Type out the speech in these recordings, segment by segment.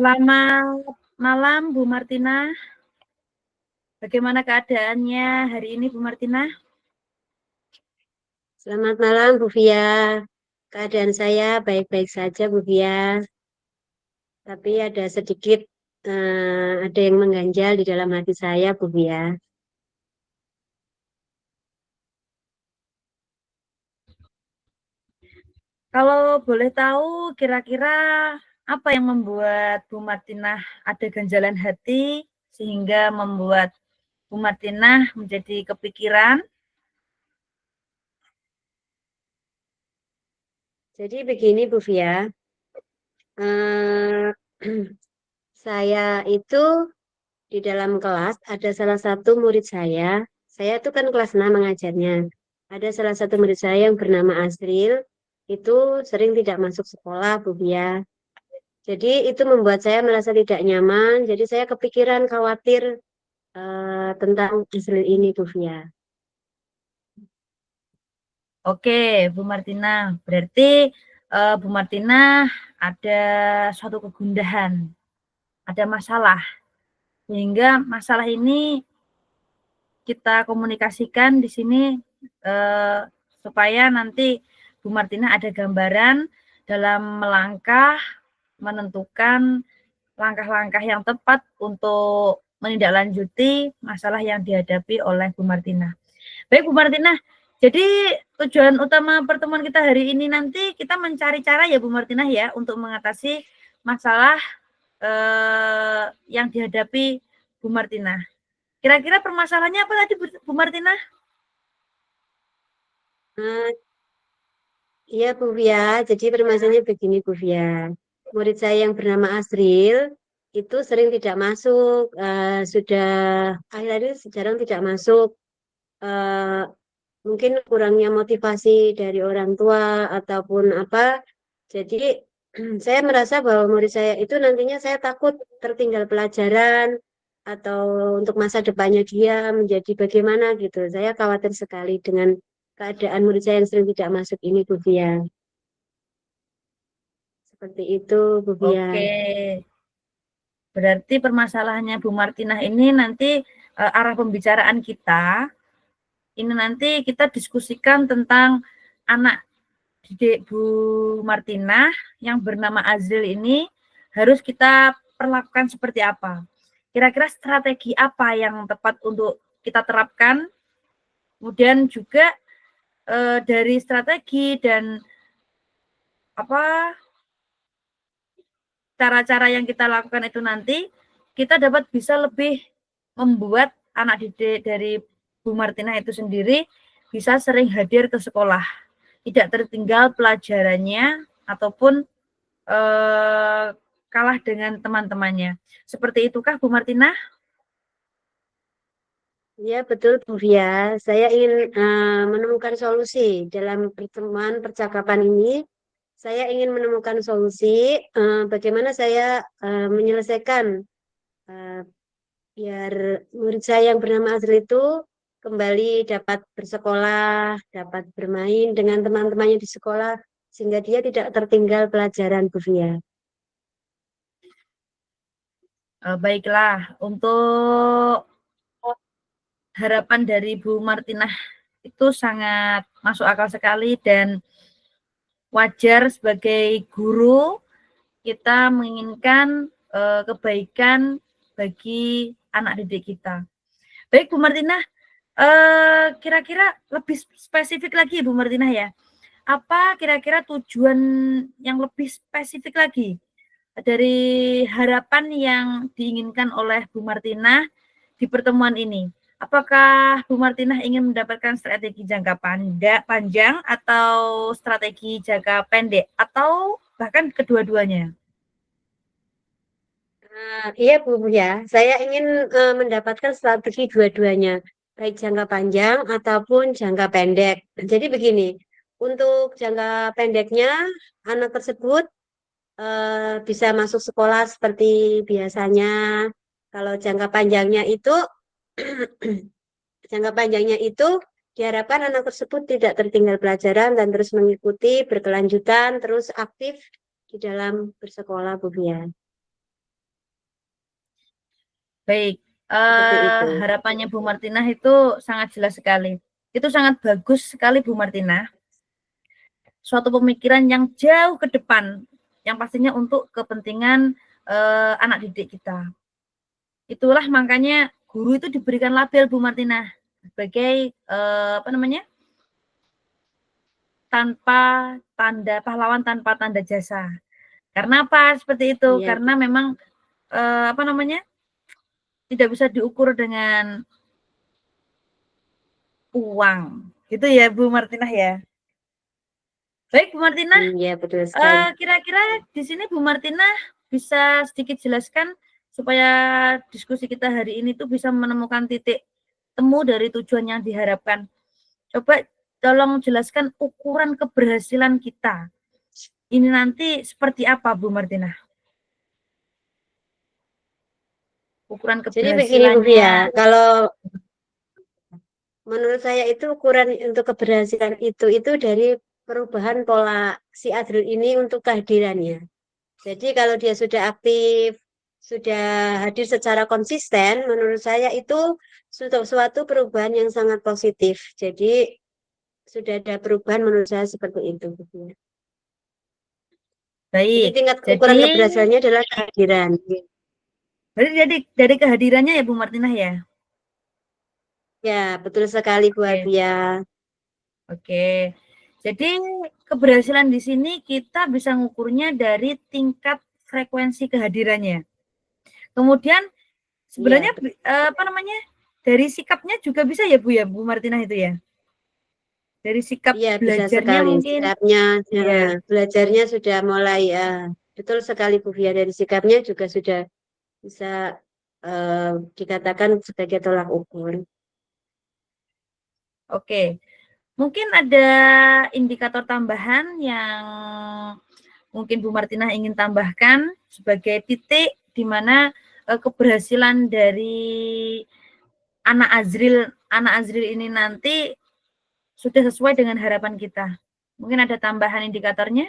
Selamat malam Bu Martina. Bagaimana keadaannya hari ini Bu Martina? Selamat malam Bu Via. Keadaan saya baik-baik saja Bu Via. Tapi ada sedikit ada yang mengganjal di dalam hati saya Bu Via. Kalau boleh tahu kira-kira apa yang membuat Bu Martina ada ganjalan hati sehingga membuat Bu Martina menjadi kepikiran? Jadi begini Bu Via. Eh, saya itu di dalam kelas ada salah satu murid saya. Saya itu kan kelas 6 mengajarnya. Ada salah satu murid saya yang bernama Asril. Itu sering tidak masuk sekolah Bu Via. Jadi itu membuat saya merasa tidak nyaman. Jadi saya kepikiran khawatir tentang Israel ini, Bu Fia. Oke, Bu Martina. Berarti Bu Martina ada suatu kegundahan, ada masalah. Sehingga masalah ini kita komunikasikan di sini supaya nanti Bu Martina ada gambaran dalam melangkah menentukan langkah-langkah yang tepat untuk menindaklanjuti masalah yang dihadapi oleh Bu Martina. Baik Bu Martina, jadi tujuan utama pertemuan kita hari ini nanti kita mencari cara ya Bu Martina ya untuk mengatasi masalah yang dihadapi Bu Martina. Kira-kira permasalahannya apa tadi Bu Martina? Iya, Bu Fia. Jadi permasalahannya begini, Bu Fia. Murid saya yang bernama Asril itu sering tidak masuk, sudah akhir-akhir ini jarang tidak masuk. Eh, Mungkin kurangnya motivasi dari orang tua ataupun apa. Jadi saya merasa bahwa murid saya itu nantinya saya takut tertinggal pelajaran atau untuk masa depannya dia menjadi bagaimana gitu. Saya khawatir sekali dengan keadaan murid saya yang sering tidak masuk ini, Bu Fia. Seperti itu, Bu Fia. Oke, berarti permasalahannya Bu Martinah ini nanti arah pembicaraan kita, ini nanti kita diskusikan tentang anak didik Bu Martinah yang bernama Azril ini harus kita perlakukan seperti apa. Kira-kira strategi apa yang tepat untuk kita terapkan, kemudian juga dari strategi dan apa cara-cara yang kita lakukan itu nanti kita dapat bisa lebih membuat anak didik dari Bu Martina itu sendiri bisa sering hadir ke sekolah, tidak tertinggal pelajarannya ataupun kalah dengan teman-temannya. Seperti itukah Bu Martina? Ya, betul, Bu Fia. Saya ingin menemukan solusi dalam pertemuan percakapan ini. Saya ingin menemukan solusi bagaimana saya menyelesaikan eh, biar murid saya yang bernama Azril itu kembali dapat bersekolah, dapat bermain dengan teman-temannya di sekolah, sehingga dia tidak tertinggal pelajaran, Bu Fia. Baiklah, untuk harapan dari Bu Martinah itu sangat masuk akal sekali dan wajar sebagai guru kita menginginkan kebaikan bagi anak didik kita. Baik Bu Martinah, kira-kira lebih spesifik lagi Bu Martinah ya. Apa kira-kira tujuan yang lebih spesifik lagi dari harapan yang diinginkan oleh Bu Martinah di pertemuan ini? Apakah Bu Martinah ingin mendapatkan strategi jangka panjang atau strategi jangka pendek atau bahkan kedua-duanya? Iya, Bu ya. Saya ingin mendapatkan strategi dua-duanya, baik jangka panjang ataupun jangka pendek. Jadi begini, untuk jangka pendeknya, anak tersebut bisa masuk sekolah seperti biasanya. Kalau jangka panjangnya itu, jangka panjangnya itu diharapkan anak tersebut tidak tertinggal pelajaran dan terus mengikuti berkelanjutan, terus aktif di dalam bersekolah, Bu ya. Baik, Seperti itu. harapannya Bu Martinah itu sangat jelas sekali. Itu sangat bagus sekali Bu Martinah. Suatu pemikiran yang jauh ke depan, yang pastinya untuk kepentingan anak didik kita. Itulah makanya guru itu diberikan label Bu Martinah sebagai apa namanya? Tanpa tanda pahlawan tanpa tanda jasa. Karena apa seperti itu? Iya, Karena memang apa namanya? Tidak bisa diukur dengan uang. Gitu ya Bu Martinah ya. Baik Bu Martinah, iya betul sekali. kira-kira di sini Bu Martinah bisa sedikit jelaskan supaya diskusi kita hari ini tuh bisa menemukan titik temu dari tujuan yang diharapkan. Coba tolong jelaskan ukuran keberhasilan kita. Ini nanti seperti apa Bu Martinah? Ukuran Jadi begini Bu keberhasilannya. Fia, kalau menurut saya itu ukuran untuk keberhasilan itu dari perubahan pola si Adril ini untuk kehadirannya. Jadi kalau dia sudah aktif, sudah hadir secara konsisten, menurut saya itu suatu perubahan yang sangat positif. Jadi sudah ada perubahan menurut saya seperti itu. Jadi Baik, tingkat jadi ukuran keberhasilannya adalah kehadiran. berarti dari kehadirannya ya Bu Martinah ya? Ya, betul sekali Bu Oke, Afia. oke. Jadi keberhasilan di sini kita bisa ngukurnya dari tingkat frekuensi kehadirannya. Kemudian Iya, sebenarnya apa namanya? Dari sikapnya juga bisa ya Bu Martinah itu ya? Dari sikap iya bisa belajarnya sekali. mungkin. Sikapnya, Iya. belajarnya sudah mulai, betul sekali Bu Fia. Dari sikapnya juga sudah bisa eh, dikatakan sebagai tolak ukur. Oke. Mungkin ada indikator tambahan yang mungkin Bu Martinah ingin tambahkan sebagai titik di mana keberhasilan dari anak Azril ini nanti sudah sesuai dengan harapan kita. Mungkin ada tambahan indikatornya?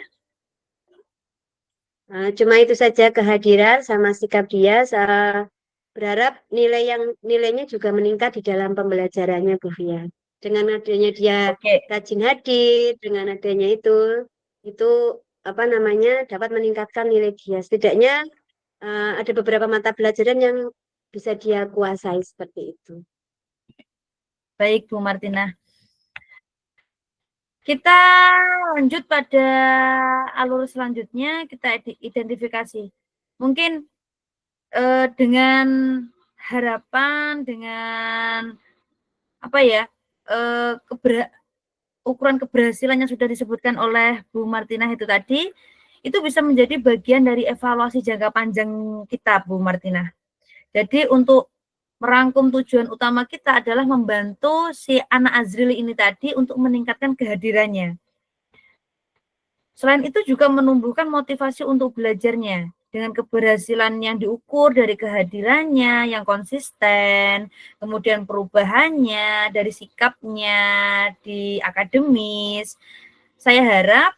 Cuma itu saja kehadiran sama sikap dia. Saya berharap nilainya juga meningkat di dalam pembelajarannya Bu Fia. Dengan adanya dia Oke, rajin hadir, dengan adanya itu apa namanya dapat meningkatkan nilai dia. Setidaknya ada beberapa mata pelajaran yang bisa dia kuasai seperti itu. baik Bu Martinah. Kita lanjut pada alur selanjutnya, kita identifikasi. Mungkin dengan harapan, dengan apa ya, ukuran keberhasilan yang sudah disebutkan oleh Bu Martinah itu tadi, itu bisa menjadi bagian dari evaluasi jangka panjang kita, Bu Martinah. Jadi untuk merangkum tujuan utama kita adalah membantu si anak Azril ini tadi untuk meningkatkan kehadirannya. Selain itu juga menumbuhkan motivasi untuk belajarnya dengan keberhasilan yang diukur dari kehadirannya yang konsisten, kemudian perubahannya dari sikapnya di akademis. Saya harap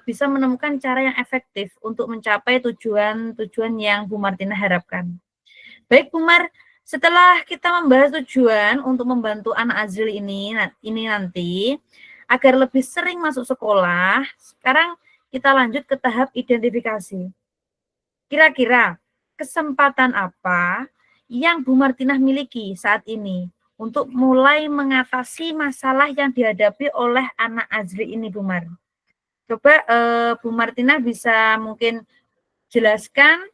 bisa menemukan cara yang efektif untuk mencapai tujuan-tujuan yang Bu Martina harapkan. Baik Bu Mar, setelah kita membahas tujuan untuk membantu anak Azril ini nanti agar lebih sering masuk sekolah, sekarang kita lanjut ke tahap identifikasi. Kira-kira kesempatan apa yang Bu Martinah miliki saat ini untuk mulai mengatasi masalah yang dihadapi oleh anak Azri ini, Bu Mar? Coba Bu Martinah bisa mungkin jelaskan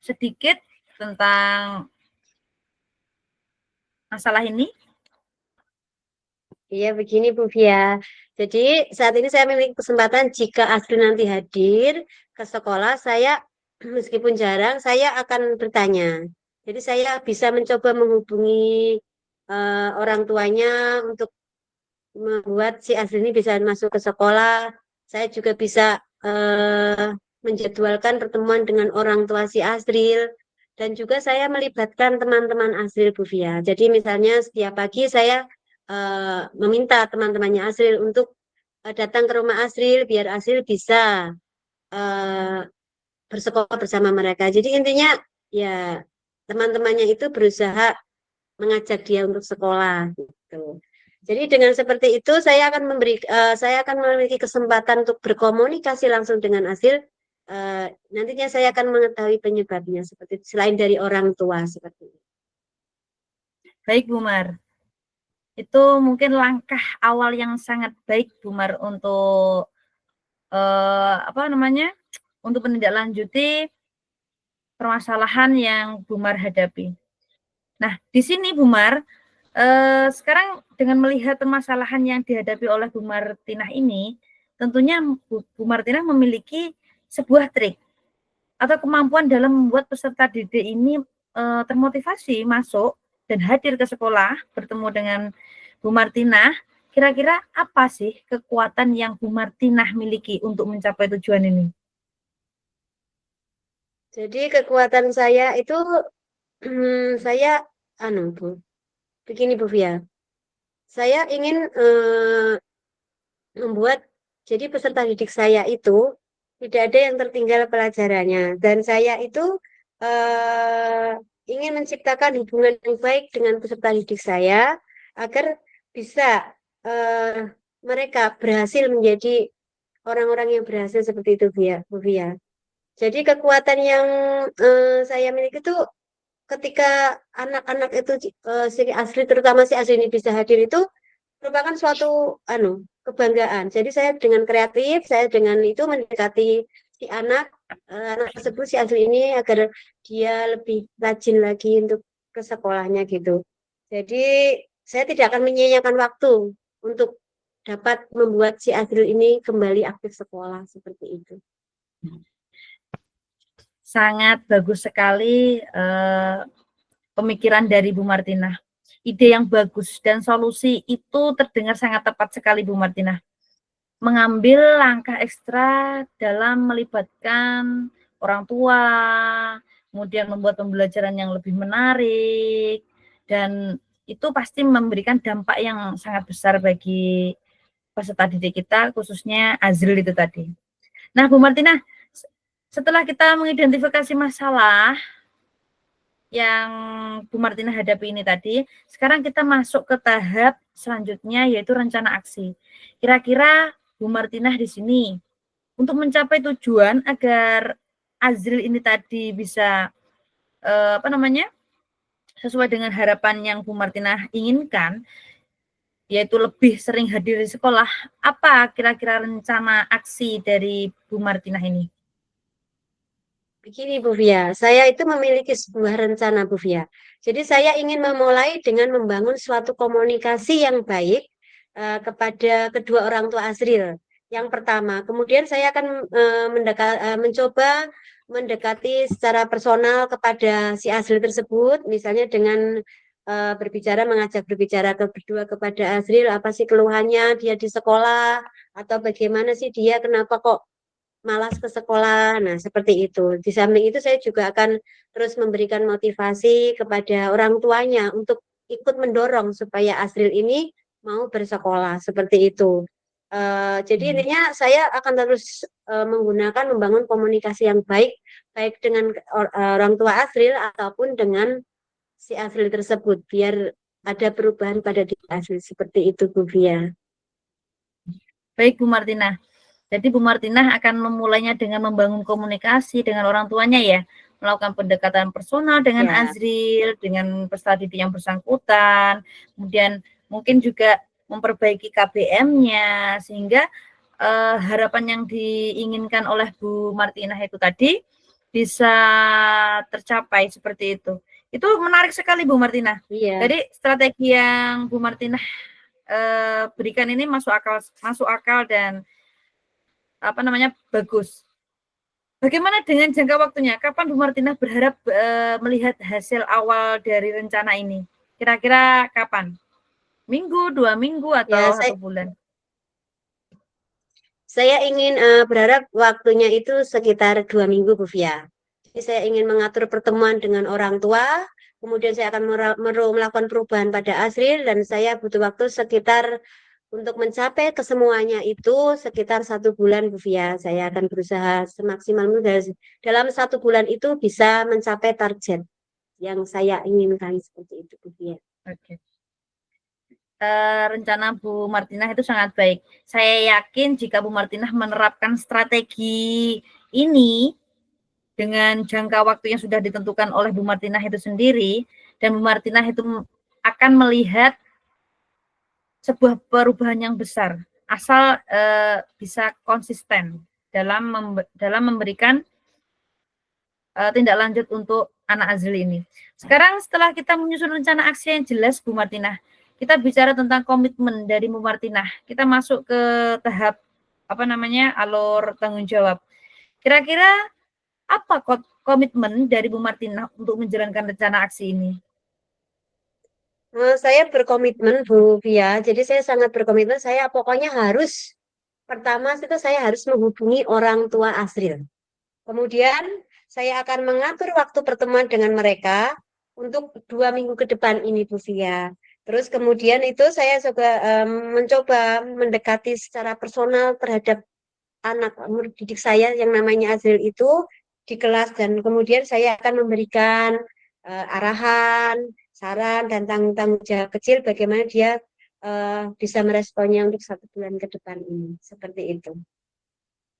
sedikit tentang masalah ini. Iya, begini Bu Fia. Jadi saat ini saya memiliki kesempatan jika Asri nanti hadir ke sekolah, saya meskipun jarang, saya akan bertanya. Jadi saya bisa mencoba menghubungi orang tuanya untuk membuat si Asri ini bisa masuk ke sekolah. Saya juga bisa menjadwalkan pertemuan dengan orang tua si Asril. Dan juga saya melibatkan teman-teman Asril Bu Fia. Jadi misalnya setiap pagi saya meminta teman-temannya Asril untuk datang ke rumah Asril biar Asril bisa uh, bersekolah bersama mereka. Jadi intinya ya teman-temannya itu berusaha mengajak dia untuk sekolah gitu. Jadi dengan seperti itu saya akan memiliki kesempatan untuk berkomunikasi langsung dengan Asril. Nantinya saya akan mengetahui penyebabnya seperti selain dari orang tua seperti itu. Baik, Bu Mar. Itu mungkin langkah awal yang sangat baik, Bu Mar, untuk untuk menindaklanjuti permasalahan yang Bu Mar hadapi. Nah, di sini Bu Mar, sekarang dengan melihat permasalahan yang dihadapi oleh Bu Martinah ini, tentunya Bu Martinah memiliki sebuah trik atau kemampuan dalam membuat peserta didik ini termotivasi masuk dan hadir ke sekolah bertemu dengan Bu Martinah. Kira-kira apa sih kekuatan yang Bu Martinah miliki untuk mencapai tujuan ini? Jadi kekuatan saya itu saya Bu, begini Bu Fia. Saya ingin membuat jadi peserta didik saya itu tidak ada yang tertinggal pelajarannya dan saya itu eh, ingin menciptakan hubungan yang baik dengan peserta didik saya agar bisa mereka berhasil menjadi orang-orang yang berhasil seperti itu Bu Fia. Jadi kekuatan yang saya miliki itu ketika anak-anak itu si asli terutama si asli ini bisa hadir itu merupakan suatu kebanggaan. Jadi saya dengan kreatif, saya dengan itu mendekati si anak tersebut si asli ini agar dia lebih rajin lagi untuk ke sekolahnya gitu. Jadi saya tidak akan menyia-nyiakan waktu untuk dapat membuat si asli ini kembali aktif sekolah seperti itu. Sangat bagus sekali pemikiran dari Bu Martinah. Ide yang bagus dan solusi itu terdengar sangat tepat sekali Bu Martinah. Mengambil langkah ekstra dalam melibatkan orang tua, kemudian membuat pembelajaran yang lebih menarik, dan itu pasti memberikan dampak yang sangat besar bagi peserta didik kita, khususnya Azril itu tadi. Nah, Bu Martinah, setelah kita mengidentifikasi masalah yang Bu Martina hadapi ini tadi, sekarang kita masuk ke tahap selanjutnya yaitu rencana aksi. Kira-kira Bu Martinah di sini untuk mencapai tujuan agar Azril ini tadi bisa sesuai dengan harapan yang Bu Martinah inginkan, yaitu lebih sering hadir di sekolah, apa kira-kira rencana aksi dari Bu Martinah ini? Begini Bu Fia, saya itu memiliki sebuah rencana Bu Fia. Jadi saya ingin memulai dengan membangun suatu komunikasi yang baik kepada kedua orang tua Azril. Yang pertama, kemudian saya akan mencoba mendekati secara personal kepada si Azril tersebut, misalnya dengan mengajak berbicara berdua kepada Azril, apa sih keluhannya dia di sekolah, atau bagaimana sih dia, kenapa kok malas ke sekolah. Nah, seperti itu. Di samping itu saya juga akan terus memberikan motivasi kepada orang tuanya untuk ikut mendorong supaya Asril ini mau bersekolah seperti itu. Jadi intinya saya akan terus menggunakan membangun komunikasi yang baik baik dengan orang tua Asril ataupun dengan si Asril tersebut biar ada perubahan pada diri Asril seperti itu Bu Fia. Baik Bu Martina. Jadi Bu Martinah akan memulainya dengan membangun komunikasi dengan orang tuanya ya, melakukan pendekatan personal dengan Ya. Azril, dengan peserta didik yang bersangkutan, kemudian mungkin juga memperbaiki KBM-nya, sehingga harapan yang diinginkan oleh Bu Martinah itu tadi bisa tercapai seperti itu. Itu menarik sekali Bu Martinah. Iya. Jadi strategi yang Bu Martinah berikan ini masuk akal dan bagus. Bagaimana dengan jangka waktunya? Kapan Bu Martina berharap melihat hasil awal dari rencana ini? Kira-kira kapan? Minggu, 2 minggu, Ya, atau 1 bulan? saya ingin berharap waktunya itu sekitar 2 minggu, Bu Fia. Jadi saya ingin mengatur pertemuan dengan orang tua, kemudian saya akan melakukan perubahan pada Asril, dan saya butuh waktu sekitar untuk mencapai kesemuanya itu sekitar 1 bulan, Bu Fia. Saya akan berusaha semaksimal mungkin dalam 1 bulan itu bisa mencapai target yang saya inginkan seperti itu Bu Fia. Oke. Rencana Bu Martinah itu sangat baik. Saya yakin jika Bu Martinah menerapkan strategi ini dengan jangka waktu yang sudah ditentukan oleh Bu Martinah itu sendiri, dan Bu Martinah itu akan melihat sebuah perubahan yang besar, asal bisa konsisten dalam memberikan tindak lanjut untuk anak Azli ini. Sekarang setelah kita menyusun rencana aksi yang jelas Bu Martinah, kita bicara tentang komitmen dari Bu Martinah. Kita masuk ke tahap alur tanggung jawab. Kira-kira apa komitmen dari Bu Martinah untuk menjalankan rencana aksi ini? Saya berkomitmen Bu Fia, jadi saya sangat berkomitmen. Saya pokoknya harus pertama itu saya harus menghubungi orang tua Asril. Kemudian saya akan mengatur waktu pertemuan dengan mereka untuk 2 minggu ke depan ini Bu Fia. Terus kemudian itu saya juga mencoba mendekati secara personal terhadap anak murid didik saya yang namanya Azril itu di kelas, dan kemudian saya akan memberikan arahan, saran, dan tanggung jawab kecil bagaimana dia bisa meresponnya untuk 1 bulan ke depan ini. Seperti itu.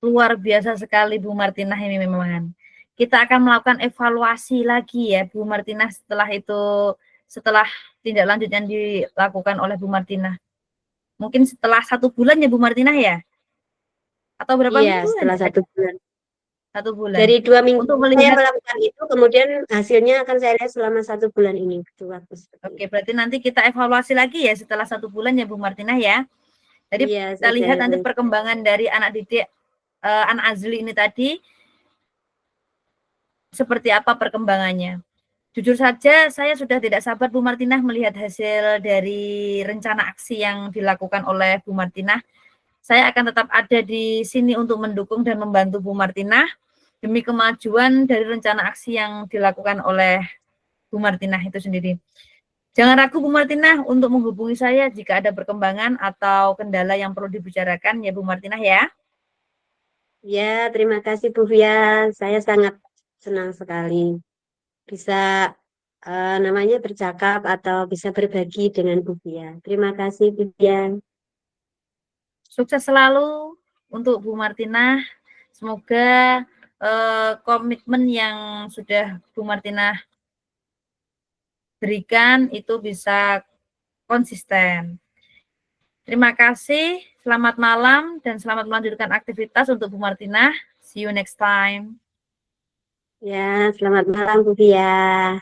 Luar biasa sekali Bu Martinah ini memang. Kita akan melakukan evaluasi lagi ya Bu Martinah setelah tindak lanjut yang dilakukan oleh Bu Martinah. Mungkin setelah 1 bulan ya Bu Martinah ya? Atau berapa Iya, minggu setelah nanti? 1 bulan. 1 bulan. Dari 2 minggu Untuk saya melihat, melakukan itu, kemudian hasilnya akan saya lihat selama 1 bulan ini. Waktu seperti oke, itu. berarti nanti kita evaluasi lagi ya setelah 1 bulan ya Bu Martinah ya. Jadi Iya, kita lihat nanti sudah. perkembangan dari anak didik anak Azli ini tadi seperti apa perkembangannya. Jujur saja saya sudah tidak sabar Bu Martinah melihat hasil dari rencana aksi yang dilakukan oleh Bu Martinah. Saya akan tetap ada di sini untuk mendukung dan membantu Bu Martinah demi kemajuan dari rencana aksi yang dilakukan oleh Bu Martinah itu sendiri. Jangan ragu Bu Martinah untuk menghubungi saya jika ada perkembangan atau kendala yang perlu dibicarakan ya Bu Martinah ya. Ya, terima kasih Bu Fia. Saya sangat senang sekali bisa namanya bercakap atau bisa berbagi dengan Bu Fia. Terima kasih Bu Fia. Sukses selalu untuk Bu Martinah. Semoga komitmen yang sudah Bu Martinah berikan itu bisa konsisten. Terima kasih, selamat malam, dan selamat melanjutkan aktivitas untuk Bu Martinah. See you next time. Ya, selamat malam Bu Fia.